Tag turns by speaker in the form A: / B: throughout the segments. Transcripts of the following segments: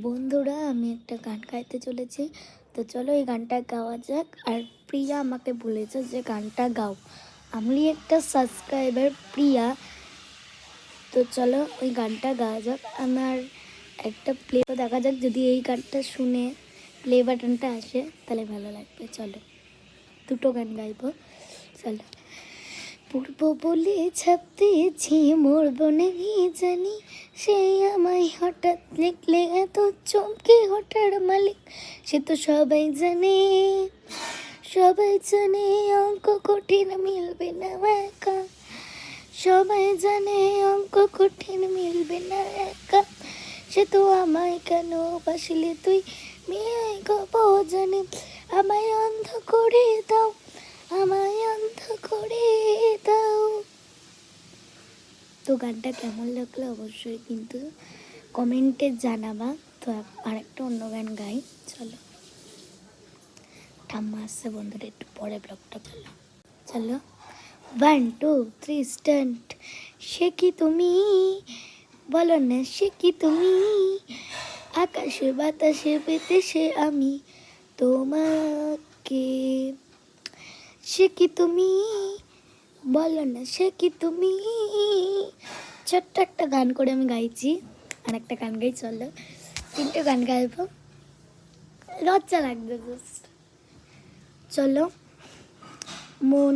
A: বন্ধুরা, আমি একটা গান গাইতে চলেছি, তো চলো এই গানটা গাওয়া যাক। আর প্রিয়া আমাকে বলেছে যে গানটা গাও, আমি একটা সাবস্ক্রাইবার প্রিয়া, তো চলো ওই গানটা গাওয়া যাক। আমার একটা প্লে দেখা যাক, যদি এই গানটা শুনে প্লে বাটনটা আসে তাহলে ভালো লাগবে। চলো দুটো গান গাইবো, চলো। পূর্ব বলে ছাপতেছি মোর বনে জানি, সেই আমায় হঠাৎ লিখলে এত চমকে হঠাৎ মালিক, সে তো সবাই জানে, সবাই জানে অঙ্ক কঠিন মিলবে না একা, সবাই জানে অঙ্ক কঠিন মিলবে না একা, সে তো আমায় কেন বাসলে তুই মেয়ে গপ জানে, আমায় অন্ধ করে দাও, আমায় অন্ধ করে দাও। তো গানটা কেমন লাগলো অবশ্যই কিন্তু কমেন্টে জানাবা। তো আরেকটা অন্য গান গাই, চলো। ঠাম্মা আসছে বন্ধুরা, একটু পরে ব্লগটা চলো চলো। 1 2 3 স্টার্ট। সে কি তুমি, বলো না সে কি তুমি, আকাশে বাতাসে পেতেছে আমি তোমাকে, সে কি তুমি, বলো না সে কি তুমি। ছোট্ট একটা গান করে আমি গাইছি, আর একটা গান গাই, চলো 3টে গান গাইবো, লজ্জা লাগবে জাস্ট। চলো। মন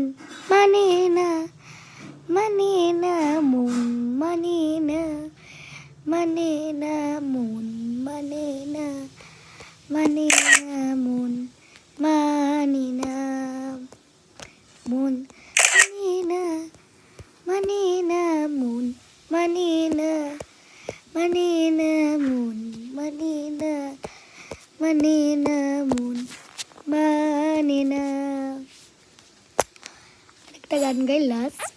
A: মানে না, মানে না, মন মানে না, মানে না, মন মানে না, মানে না, মন মানে না, মন মানে না, মানে না, মন মানে না, মানে না, মন মানে না, মানে না, মন মানে না। একটা গান গাই লাস্ট,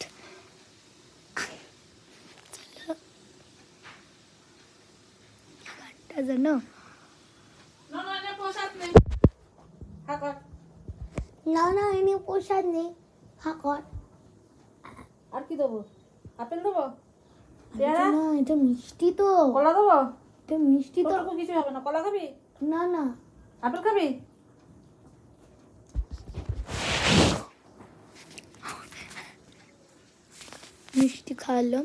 A: গানটা জানো? না না, এনে প্রসাদ নেই, হাকর।
B: আর কি দেবো? আপেল দেবো?
A: না, এটা মিষ্টি তো।
B: কলা দেবো?
A: এটা মিষ্টি তো।
B: কিছু হবে না। কলা খাবি?
A: না না,
B: আপেল খাবি?
A: মিষ্টি খাওয়ালাম,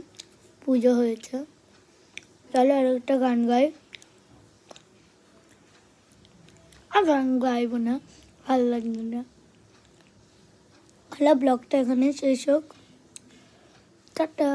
A: পুজো হয়েছে, চলো আর একটা গান গাই। আর গান গাইবো না, ভালো লাগবে না। ব্লগটা এখানে শেষ হোক, টাটা।